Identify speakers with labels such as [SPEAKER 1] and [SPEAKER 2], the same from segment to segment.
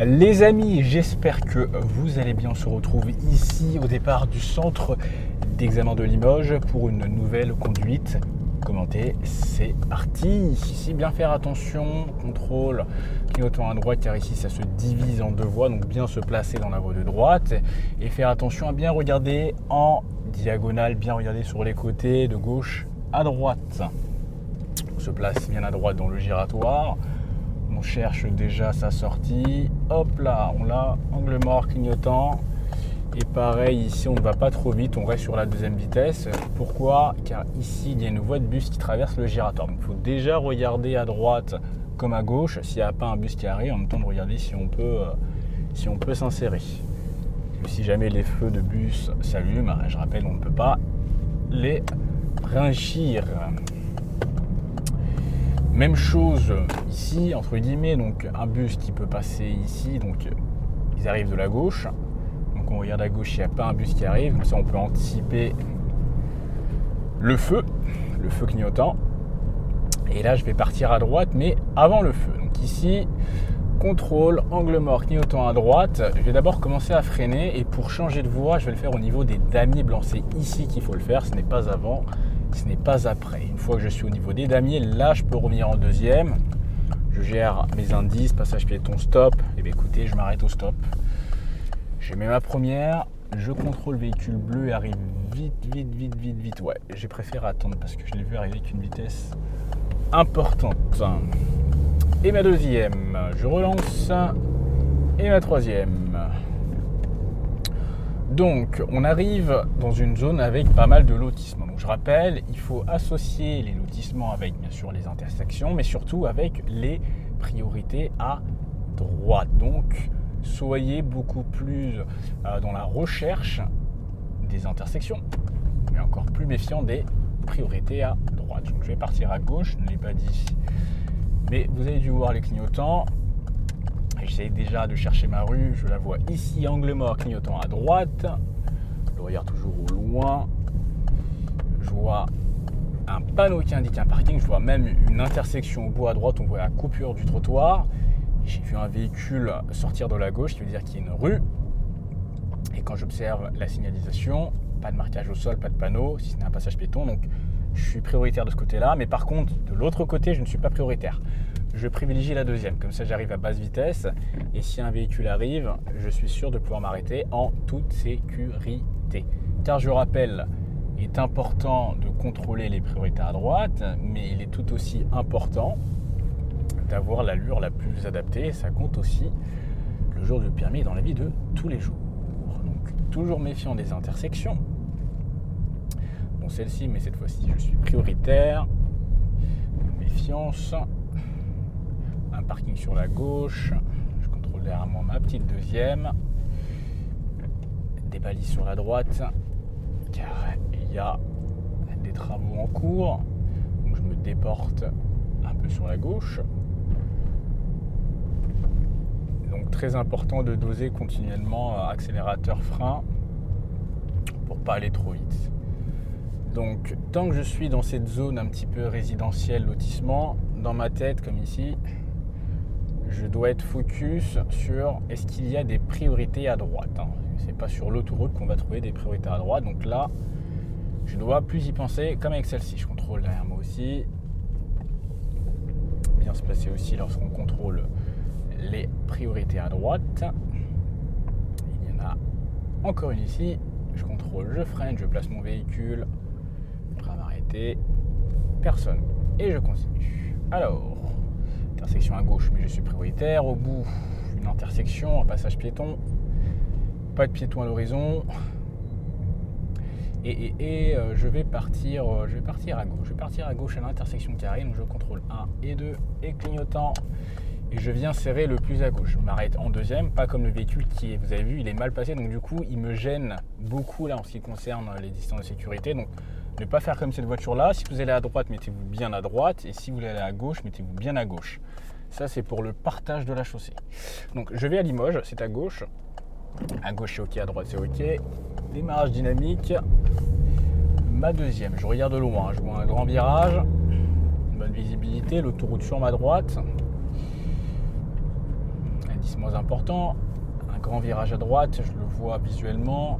[SPEAKER 1] Les amis, j'espère que vous allez bien. On se retrouve ici au départ du centre d'examen de Limoges pour une nouvelle conduite. Commentez, c'est parti. Ici, bien faire attention, contrôle, clignotant à droite car ici ça se divise en deux voies, donc bien se placer dans la voie de droite et faire attention à bien regarder en diagonale, bien regarder sur les côtés de gauche à droite. On se place bien à droite dans le giratoire. On cherche déjà sa sortie. Hop là, on l'a, angle mort, clignotant. Et pareil, ici, on ne va pas trop vite, on reste sur la deuxième vitesse. Pourquoi ? Car ici, il y a une voie de bus qui traverse le giratoire. Donc, il faut déjà regarder à droite comme à gauche, s'il n'y a pas un bus qui arrive, en même temps de regarder si on peut s'insérer. Si jamais les feux de bus s'allument, je rappelle, on ne peut pas les franchir. Même chose ici, entre guillemets, donc un bus qui peut passer ici, donc ils arrivent de la gauche. Donc on regarde à gauche, il n'y a pas un bus qui arrive, comme ça on peut anticiper le feu clignotant. Et là je vais partir à droite, mais avant le feu. Donc ici, contrôle, angle mort, clignotant à droite. Je vais d'abord commencer à freiner et pour changer de voie, je vais le faire au niveau des damiers blancs. C'est ici qu'il faut le faire, ce n'est pas avant. Ce n'est pas après. Une fois que je suis au niveau des damiers, là je peux revenir en deuxième. Je gère mes indices, passage piéton, stop. Et bien écoutez, je m'arrête au stop. Je mets ma première, je contrôle le véhicule bleu et arrive vite. Ouais, j'ai préféré attendre parce que je l'ai vu arriver avec une vitesse importante. Et ma deuxième, je relance. Et ma troisième. Donc, on arrive dans une zone avec pas mal de lotissements. Donc, je rappelle, il faut associer les lotissements avec, bien sûr, les intersections, mais surtout avec les priorités à droite. Donc, soyez beaucoup plus dans la recherche des intersections, mais encore plus méfiant des priorités à droite. Donc, je vais partir à gauche, je ne l'ai pas dit, mais vous avez dû voir les clignotants. J'essaie déjà de chercher ma rue, je la vois ici, angle mort, clignotant à droite. Je regarde toujours au loin. Je vois un panneau qui indique un parking, je vois même une intersection au bout à droite, on voit la coupure du trottoir. J'ai vu un véhicule sortir de la gauche, qui veut dire qu'il y a une rue. Et quand j'observe la signalisation, pas de marquage au sol, pas de panneau, si ce n'est un passage piéton, donc je suis prioritaire de ce côté-là. Mais par contre, de l'autre côté, je ne suis pas prioritaire. Je privilégie la deuxième, comme ça j'arrive à basse vitesse et si un véhicule arrive, je suis sûr de pouvoir m'arrêter en toute sécurité. Car je rappelle, il est important de contrôler les priorités à droite, mais il est tout aussi important d'avoir l'allure la plus adaptée et ça compte aussi le jour du permis dans la vie de tous les jours. Donc toujours méfiant des intersections. Bon, celle-ci, mais cette fois-ci je suis prioritaire. Méfiance. Un parking sur la gauche, je contrôle derrière moi ma petite deuxième, des balises sur la droite car il y a des travaux en cours, donc je me déporte un peu sur la gauche. Donc très important de doser continuellement accélérateur frein pour pas aller trop vite. Donc tant que je suis dans cette zone un petit peu résidentielle, lotissement, dans ma tête comme ici, je dois être focus sur est-ce qu'il y a des priorités à droite. C'est pas sur l'autoroute qu'on va trouver des priorités à droite. Donc là, je dois plus y penser comme avec celle-ci. Je contrôle derrière moi aussi. Bien se placer aussi lorsqu'on contrôle les priorités à droite. Il y en a encore une ici. Je contrôle, je freine, je place mon véhicule. Prêt à m'arrêter. Personne. Et je continue. Alors... intersection à gauche, mais je suis prioritaire. Au bout, une intersection, un passage piéton. Pas de piéton à l'horizon. Et je vais partir à gauche. Je vais partir à gauche à l'intersection carrée. Donc je contrôle 1 et 2 et clignotant. Et je viens serrer le plus à gauche. Je m'arrête en deuxième, pas comme le véhicule qui est, vous avez vu, il est mal placé. Donc du coup, il me gêne beaucoup là en ce qui concerne les distances de sécurité. Donc ne pas faire comme cette voiture-là. Si vous allez à droite, mettez-vous bien à droite. Et si vous allez à gauche, mettez-vous bien à gauche. Ça, c'est pour le partage de la chaussée. Donc, je vais à Limoges, c'est à gauche. À gauche, c'est OK, à droite, c'est OK. Démarrage dynamique. Ma deuxième, je regarde de loin. Je vois un grand virage. Bonne visibilité, l'autoroute sur ma droite. lotissement important, un grand virage à droite, je le vois visuellement,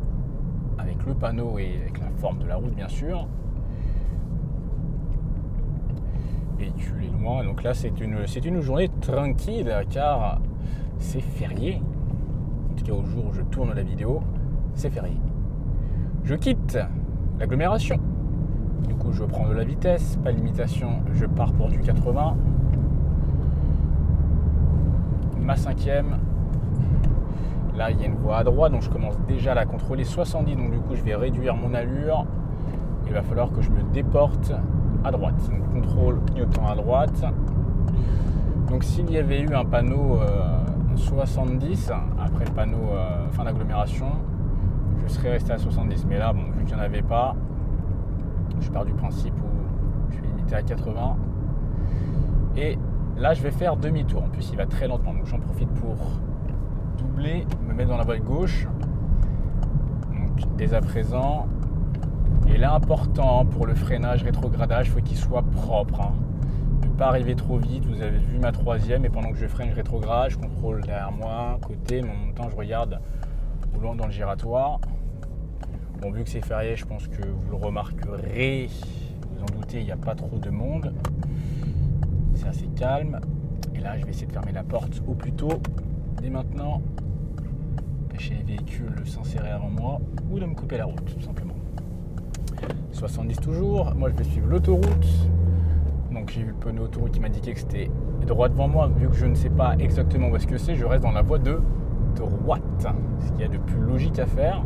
[SPEAKER 1] avec le panneau et avec la forme de la route bien sûr. Véhicule est loin, donc là c'est une journée tranquille car c'est férié. En tout cas au jour où je tourne la vidéo, c'est férié. Je quitte l'agglomération. Du coup je prends de la vitesse, pas de limitation, je pars pour du 80. Ma 5e. Là il y a une voie à droite, donc je commence déjà à la contrôler 70, donc du coup je vais réduire mon allure. Il va falloir que je me déporte à droite. Donc contrôle clignotant à droite. Donc s'il y avait eu un panneau 70 après le panneau fin d'agglomération, je serais resté à 70. Mais là, bon, vu qu'il n'y en avait pas, je pars du principe où je suis limité à 80. Et là, je vais faire demi-tour. En plus, il va très lentement. Donc j'en profite pour doubler, me mettre dans la voie gauche. Donc dès à présent. Et l'important pour le freinage, rétrogradage, il faut qu'il soit propre. Ne pas arriver trop vite. Vous avez vu ma 3e et pendant que je freine, je rétrograde, je contrôle derrière moi, côté, mais en même temps je regarde au loin dans le giratoire. Bon, vu que c'est férié, je pense que vous le remarquerez. Vous en doutez, il n'y a pas trop de monde. C'est assez calme. Et là, je vais essayer de fermer la porte au plus tôt, dès maintenant. Empêcher les véhicules de s'insérer avant moi ou de me couper la route, tout simplement. 70 toujours, moi je vais suivre l'autoroute. Donc j'ai eu le panneau autoroute qui m'indiquait que c'était droit devant moi. Vu que je ne sais pas exactement où est-ce que c'est, je reste dans la voie de droite. Ce qu'il y a de plus logique à faire.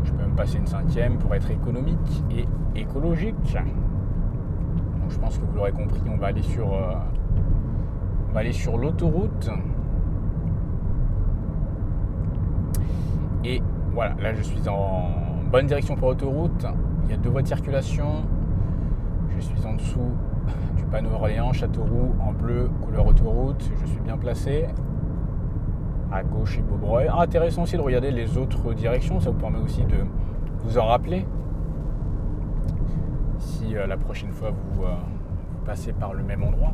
[SPEAKER 1] Je peux même passer une 5e pour être économique et écologique. Donc je pense que vous l'aurez compris, on va aller sur l'autoroute. Et voilà, là je suis en bonne direction pour l'autoroute. Il y a 2 voies de circulation. Je suis en dessous du panneau Orléans, Châteauroux en bleu, couleur autoroute. Je suis bien placé. À gauche et Beaubreuil. Intéressant aussi de regarder les autres directions. Ça vous permet aussi de vous en rappeler. Si la prochaine fois vous passez par le même endroit.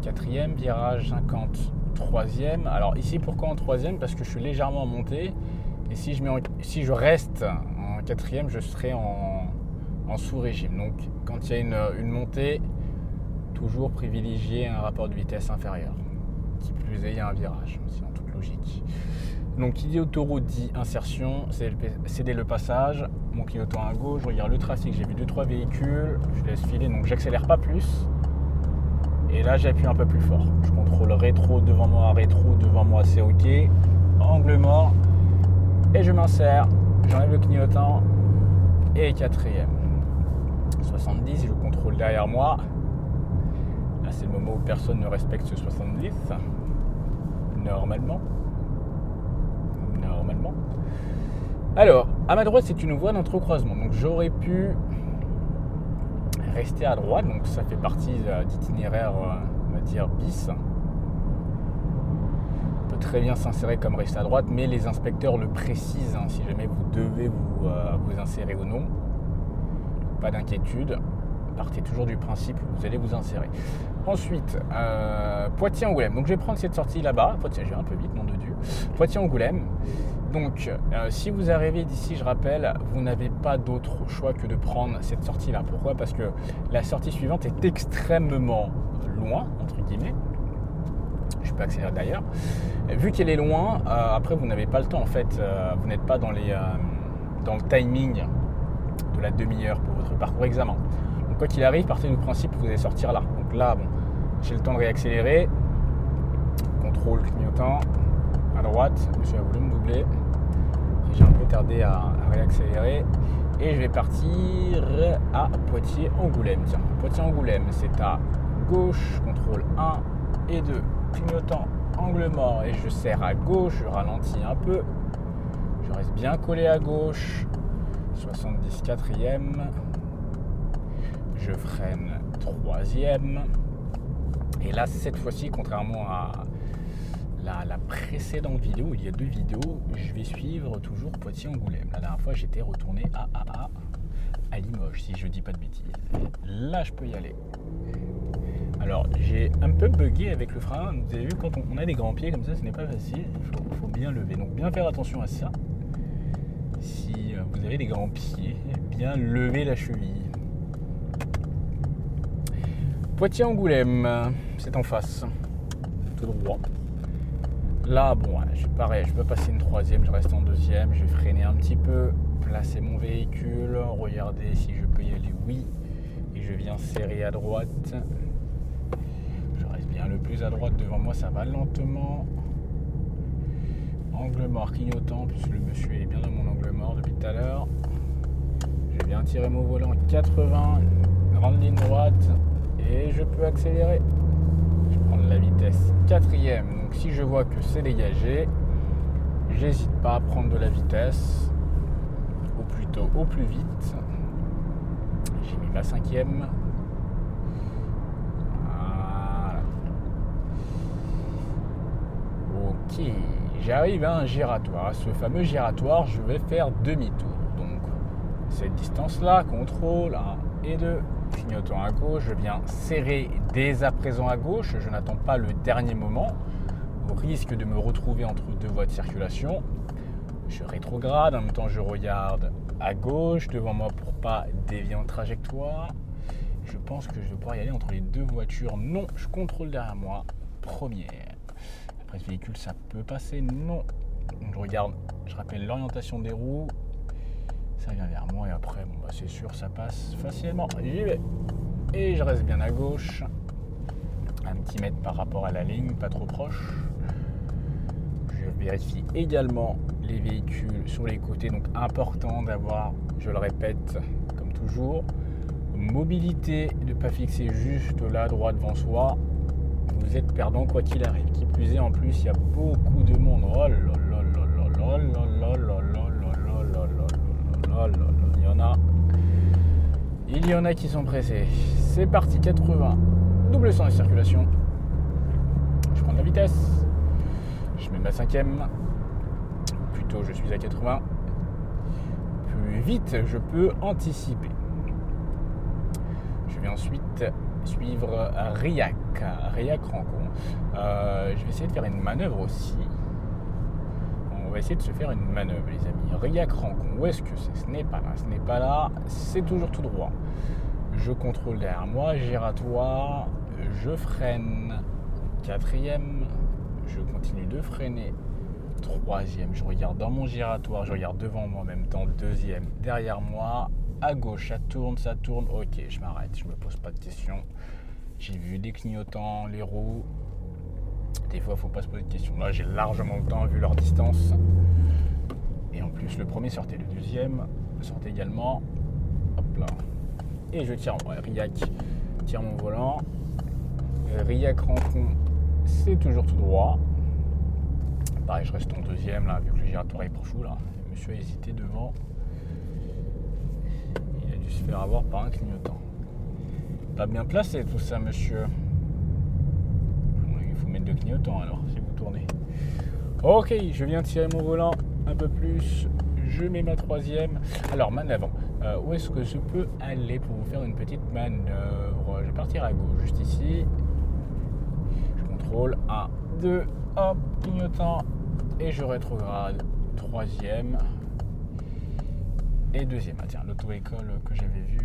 [SPEAKER 1] 4e, virage 50, 3e. Alors ici, pourquoi en 3e? Parce que je suis légèrement en montée. Et si je reste en 4e, je serai en sous-régime. Donc quand il y a une montée, toujours privilégier un rapport de vitesse inférieur. Qui plus est, il y a un virage, c'est en toute logique. Donc qui dit autoroute dit insertion, céder le passage. Mon clignotant à gauche, je regarde le trafic, j'ai vu 2-3 véhicules, je laisse filer, donc j'accélère pas plus. Et là j'appuie un peu plus fort. Je contrôle rétro devant moi, c'est ok. Angle mort. Et je m'insère, j'enlève le clignotant et 4e. 70, je contrôle derrière moi. Là, c'est le moment où personne ne respecte ce 70. Normalement. Alors, à ma droite, c'est une voie d'entrecroisement. Donc, j'aurais pu rester à droite. Donc, ça fait partie d'itinéraire, on va dire, bis. Très bien s'insérer comme rester à droite, mais les inspecteurs le précisent si jamais vous devez vous insérer ou non. Pas d'inquiétude, partez toujours du principe où vous allez vous insérer. Ensuite, Poitiers-Angoulême. Donc je vais prendre cette sortie là-bas. Poitiers, je vais un peu vite, nom de Dieu. Poitiers-Angoulême. Donc si vous arrivez d'ici, je rappelle, vous n'avez pas d'autre choix que de prendre cette sortie-là. Pourquoi? Parce que la sortie suivante est extrêmement loin, entre guillemets. Je peux accélérer d'ailleurs. Vu qu'elle est loin, après vous n'avez pas le temps en fait. Vous n'êtes pas dans le timing de la demi-heure pour votre parcours examen. Donc quoi qu'il arrive, partez du principe que vous allez sortir là. Donc là, bon, j'ai le temps de réaccélérer. Contrôle clignotant à droite. Monsieur a voulu me doubler. J'ai un peu tardé à réaccélérer. Et je vais partir à Poitiers-Angoulême. Tiens, Poitiers-Angoulême, c'est à gauche. Contrôle 1 et 2. Clignotant, angle mort et je serre à gauche, je ralentis un peu, je reste bien collé à gauche, 70 4e, je freine 3e et là cette fois-ci, contrairement à la précédente vidéo, il y a 2 vidéos, je vais suivre toujours Poitiers-Angoulême. La dernière fois j'étais retourné à Limoges, si je dis pas de bêtises. Là je peux y aller. Alors, j'ai un peu bugué avec le frein. Vous avez vu, quand on a des grands pieds comme ça, ce n'est pas facile. Il faut bien lever. Donc, bien faire attention à ça. Si vous avez des grands pieds, bien lever la cheville. Poitiers-Angoulême, c'est en face. Tout droit. Là, bon, pareil, je peux passer une troisième, je reste en deuxième. Je vais freiner un petit peu, placer mon véhicule, regarder si je peux y aller, oui. Et je viens serrer à droite. Je reste bien le plus à droite devant moi, ça va lentement. Angle mort clignotant, puisque le monsieur est bien dans mon angle mort depuis tout à l'heure. Je viens tirer mon volant 80, grande ligne droite, et je peux accélérer. Je prends la vitesse 4e, donc si je vois que c'est dégagé, j'hésite pas à prendre de la vitesse, au plus tôt, au plus vite. J'ai mis ma 5e. Voilà. Ok, j'arrive à un giratoire. À ce fameux giratoire, je vais faire demi-tour. Donc, cette distance-là, contrôle 1 et 2, clignotant à gauche, je viens serrer dès à présent à gauche. Je n'attends pas le dernier moment, au risque de me retrouver entre deux voies de circulation. Je rétrograde, en même temps je regarde à gauche devant moi pour pas dévier en trajectoire. Je pense que je vais pouvoir y aller entre les deux voitures. Non, je contrôle derrière moi. Première. Après ce véhicule, ça peut passer. Non. Donc je regarde, je rappelle l'orientation des roues. Ça vient vers moi et après, bon, c'est sûr, ça passe facilement. J'y vais. Et je reste bien à gauche. Un petit mètre par rapport à la ligne, pas trop proche. Je vérifie également les véhicules sur les côtés, donc important d'avoir, je le répète, comme toujours, mobilité, de ne pas fixer juste là droit devant soi. Vous êtes perdant quoi qu'il arrive. Qui plus est, en plus, il y a beaucoup de monde. Oh là là là là là là là là là là là là. Il y en a qui sont pressés. C'est parti, 80. Double sens de circulation. Je prends de la vitesse. Je mets ma 5e. Plutôt, je suis à 80. Plus vite, je peux anticiper. Je vais ensuite suivre Riac Rancon. Je vais essayer de faire une manœuvre aussi. On va essayer de se faire une manœuvre, les amis. Riac Rancon, où est-ce que c'est ? Ce n'est pas là. Ce n'est pas là. C'est toujours tout droit. Je contrôle derrière moi. Giratoire. Je freine. 4e. Je continue de freiner. 3e. Je regarde dans mon giratoire. Je regarde devant moi en même temps. 2e. Derrière moi. À gauche, ça tourne. Ok, je m'arrête. Je me pose pas de questions. J'ai vu des clignotants, les roues. Des fois, il ne faut pas se poser de questions. Là, j'ai largement le temps vu leur distance. Et en plus, le premier sortait, le deuxième sortait également. Hop là. Et je tire. Ouais, Riac tire mon volant. Riac Rancon, c'est toujours tout droit. Pareil, je reste en deuxième là, vu que le giratoire est pour fou là. Le monsieur a hésité devant. Il a dû se faire avoir par un clignotant. Pas bien placé tout ça, monsieur. Il faut mettre de clignotant alors, si vous tournez. Ok, je viens tirer mon volant un peu plus. Je mets ma 3e. Alors, manœuvre. Où est-ce que je peux aller pour vous faire une petite manœuvre ? Je vais partir à gauche, juste ici. Je contrôle. 1, 2, hop, clignotant. Et je rétrograde. 3e. Et 2e. Ah, tiens, l'auto-école que j'avais vu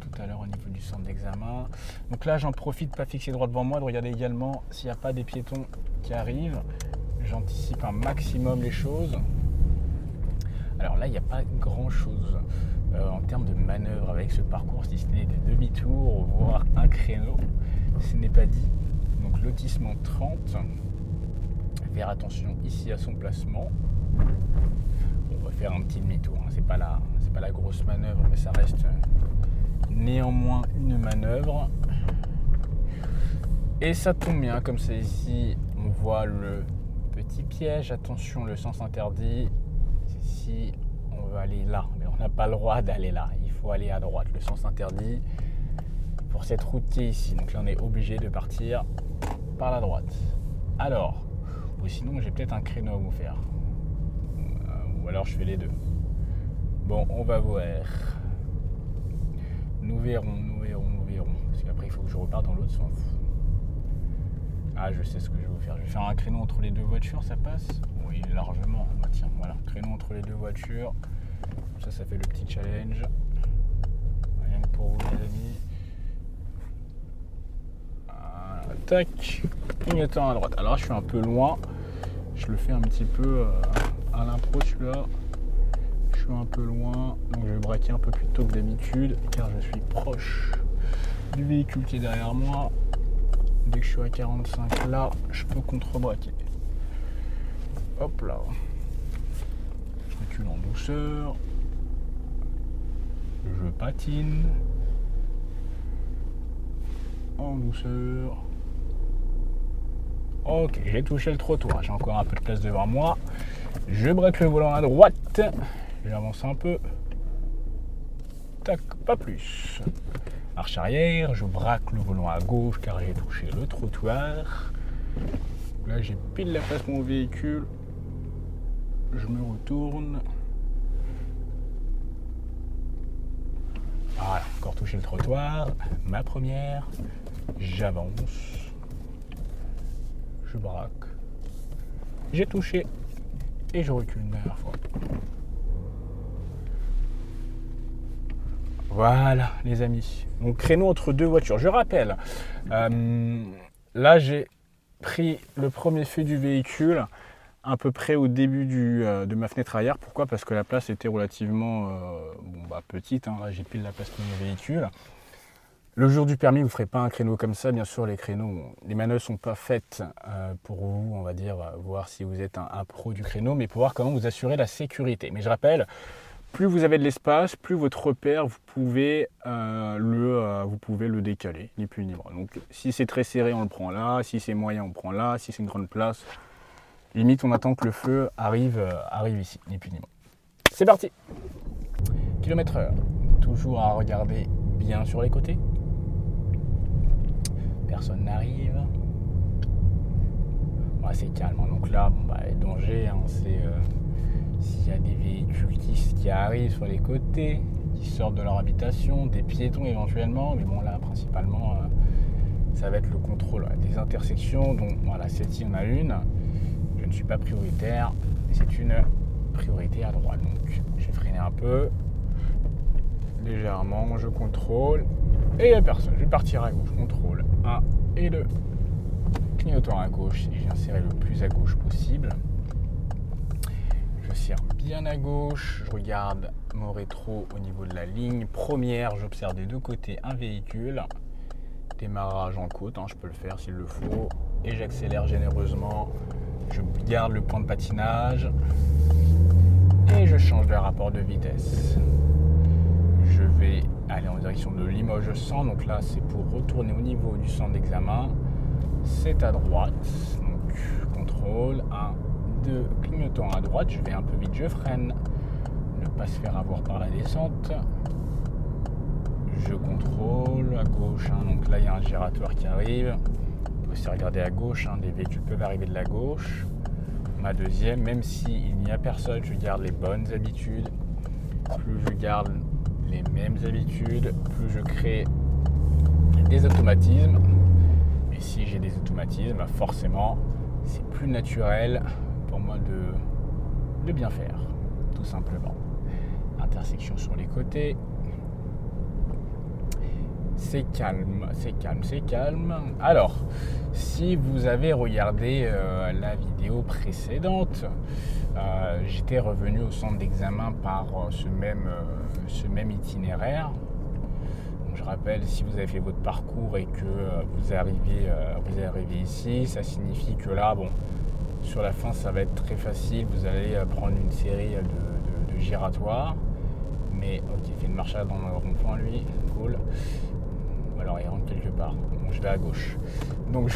[SPEAKER 1] tout à l'heure au niveau du centre d'examen. Donc là, j'en profite, pas fixer droit devant moi, de regarder également s'il n'y a pas des piétons qui arrivent. J'anticipe un maximum les choses. Alors là, il n'y a pas grand-chose en termes de manœuvre avec ce parcours, si ce n'est des demi-tours, voire un créneau. Ce n'est pas dit. Donc lotissement 30. Faire attention ici à son placement. On va faire un petit demi-tour. Hein. C'est pas la grosse manœuvre, mais ça reste néanmoins une manœuvre. Et ça tombe bien, comme c'est ici, on voit le petit piège. Attention, le sens interdit. Ici, on veut aller là, mais on n'a pas le droit d'aller là. Il faut aller à droite. Le sens interdit pour cette route qui est ici. Donc là, on est obligé de partir par la droite. Alors, ou sinon, j'ai peut-être un créneau à vous faire. Ou alors, je fais les deux. Bon, on va voir. Nous verrons. parce qu'après il faut que je reparte dans l'autre sens. Ah, je sais ce que je vais faire. Je vais faire un créneau entre les deux voitures, ça passe? Oui, largement. Bah tiens, voilà, créneau entre les deux voitures. Ça fait le petit challenge. Rien que pour vous, les amis. Voilà, tac. Clignotant à droite. Alors, je suis un peu loin. Je le fais un petit peu à l'impro, celui-là. Je suis un peu loin, donc je vais braquer un peu plus tôt que d'habitude, car je suis proche du véhicule qui est derrière moi. Dès que je suis à 45 là, je peux contre-braquer. Hop là. Je recule en douceur. Je patine. En douceur. Ok, j'ai touché le trottoir. J'ai encore un peu de place devant moi. Je braque le volant à droite. J'avance un peu. Tac, pas plus. Marche arrière, je braque le volant à gauche car j'ai touché le trottoir. Là, j'ai pile la place pour mon véhicule. Je me retourne. Voilà, encore touché le trottoir. Ma première. J'avance. Je braque. J'ai touché. Et je recule une dernière fois. Voilà, les amis. Donc, créneau entre deux voitures. Je rappelle, là, j'ai pris le premier feu du véhicule à peu près au début de ma fenêtre arrière. Pourquoi? Parce que la place était relativement petite. Là, j'ai pile la place pour mon véhicule. Le jour du permis, vous ne ferez pas un créneau comme ça. Bien sûr, les manœuvres ne sont pas faites pour vous, on va dire, voir si vous êtes un pro du créneau, mais pour voir comment vous assurer la sécurité. Mais je rappelle, plus vous avez de l'espace, plus votre repère, vous pouvez le décaler, ni plus ni moins. Donc si c'est très serré, on le prend là. Si c'est moyen, on le prend là. Si c'est une grande place, limite, on attend que le feu arrive ici, ni plus ni moins. C'est parti. Kilomètre-heure. Toujours à regarder bien sur les côtés. Personne n'arrive. Bon, c'est calme. Donc là, les dangers, c'est s'il y a des véhicules qui arrivent sur les côtés, qui sortent de leur habitation, des piétons éventuellement. Mais bon, là, principalement, ça va être le contrôle des intersections. Donc voilà, celle-ci, il y en a une. Je ne suis pas prioritaire. C'est une priorité à droite. Donc, je vais freiner un peu. Légèrement, je contrôle. Et il n'y a personne. Je vais partir à gauche. Contrôle 1 et 2. Clignotant à gauche et j'insérer le plus à gauche possible. Je serre bien à gauche. Je regarde mon rétro au niveau de la ligne. Première, j'observe des deux côtés un véhicule. Démarrage en côte, je peux le faire s'il le faut. Et j'accélère généreusement. Je garde le point de patinage. Et je change de rapport de vitesse. Je vais aller en direction de Limoges 100, donc là c'est pour retourner au niveau du centre d'examen. C'est à droite, donc contrôle 1, 2, clignotant à droite, je vais un peu vite, je freine, ne pas se faire avoir par la descente. Je contrôle à gauche, donc là il y a un giratoire qui arrive. On peut aussi regarder à gauche, des véhicules peuvent arriver de la gauche. Ma deuxième, même s'il n'y a personne, je garde les bonnes habitudes. Plus je garde les mêmes habitudes, plus je crée des automatismes. Et si j'ai des automatismes, forcément, c'est plus naturel pour moi de bien faire, tout simplement. Intersection sur les côtés. C'est calme, c'est calme, c'est calme. Alors, si vous avez regardé la vidéo précédente, j'étais revenu au centre d'examen par ce même itinéraire. Donc, je rappelle, si vous avez fait votre parcours et que vous arrivez ici, ça signifie que là, sur la fin, ça va être très facile. Vous allez prendre une série de giratoires. Mais ok, il fait une marche dans le rond-point, lui, cool. Alors il rentre quelque part. Bon, je vais à gauche. Donc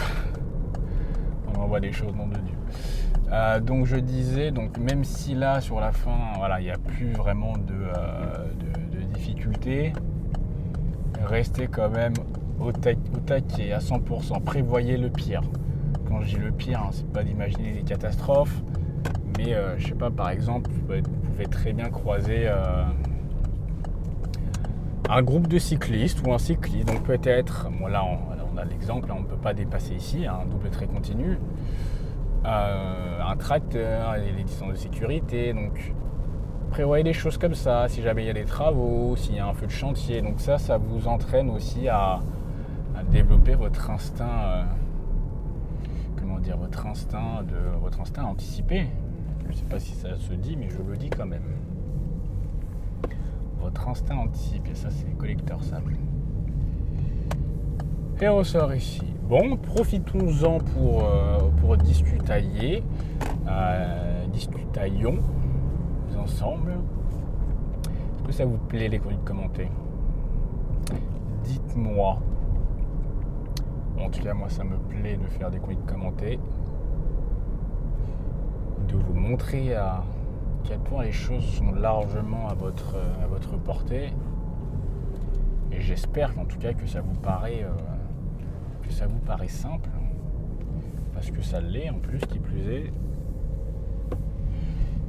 [SPEAKER 1] on envoie des choses, nom de Dieu. Donc je disais, même si là sur la fin, il n'y a plus vraiment de difficultés, restez quand même au taquet à 100%. Prévoyez le pire. Quand je dis le pire, c'est pas d'imaginer des catastrophes, mais je sais pas, par exemple, vous pouvez très bien croiser un groupe de cyclistes ou un cycliste. Donc peut-être, bon là on a l'exemple, on ne peut pas dépasser ici, un double trait continu, un tracteur, les distances de sécurité. Donc prévoyez des choses comme ça, si jamais il y a des travaux, s'il y a un feu de chantier. Donc ça vous entraîne aussi à développer votre instinct, votre instinct anticipé. Je ne sais pas si ça se dit, mais je le dis quand même. Votre instinct anticipé, ça c'est collecteur ça. Et on sort ici. Bon, profitons-en pour discutailler. Discutaillons ensemble. Est-ce que ça vous plaît les conduites commentées? Dites-moi. En tout cas, moi ça me plaît de faire des conduites commentées. De vous montrer à quel point les choses sont largement à votre portée. Et j'espère qu'en tout cas que ça vous paraît simple, parce que ça l'est en plus, qui plus est.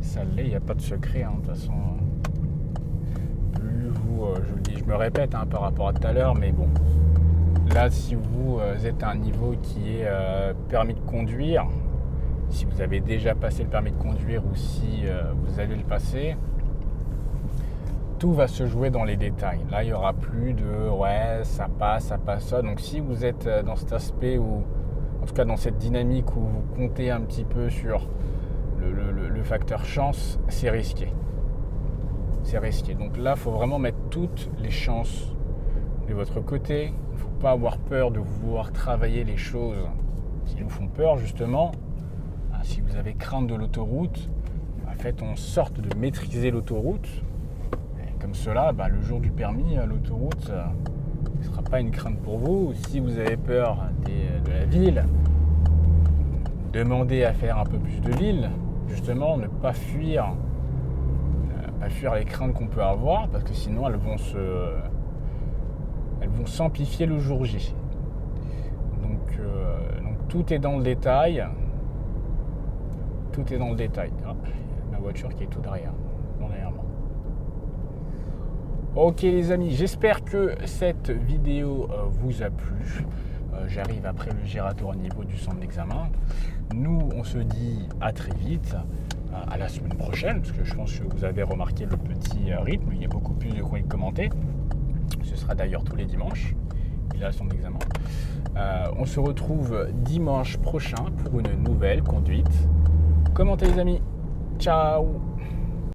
[SPEAKER 1] Ça l'est, il n'y a pas de secret, de toute façon. Plus vous, je vous le dis, je me répète par rapport à tout à l'heure, mais bon. Là, si vous êtes à un niveau qui est permis de conduire, si vous avez déjà passé le permis de conduire ou si vous allez le passer, tout va se jouer dans les détails. Là, il n'y aura plus de ouais, ça passe ça. Donc si vous êtes dans cet aspect ou en tout cas dans cette dynamique où vous comptez un petit peu sur le facteur chance, c'est risqué. C'est risqué. Donc là, il faut vraiment mettre toutes les chances de votre côté. Il ne faut pas avoir peur de vouloir travailler les choses qui nous font peur, justement. Si vous avez crainte de l'autoroute, faites en sorte de maîtriser l'autoroute. Et comme cela, le jour du permis, l'autoroute ne sera pas une crainte pour vous. Si vous avez peur de la ville, demandez à faire un peu plus de ville. Justement, ne pas fuir les craintes qu'on peut avoir, parce que sinon elles vont s'amplifier le jour J. Donc tout est dans le détail. Tout est dans le détail. Ma voiture qui est tout derrière moi. Ok les amis, j'espère que cette vidéo vous a plu. J'arrive après le giratoire au niveau du centre d'examen. Nous, on se dit à très vite, à la semaine prochaine, parce que je pense que vous avez remarqué le petit rythme. Il y a beaucoup plus de conduites commentées. Ce sera d'ailleurs tous les dimanches. Il a le centre d'examen. On se retrouve dimanche prochain pour une nouvelle conduite. Commentez les amis. Ciao.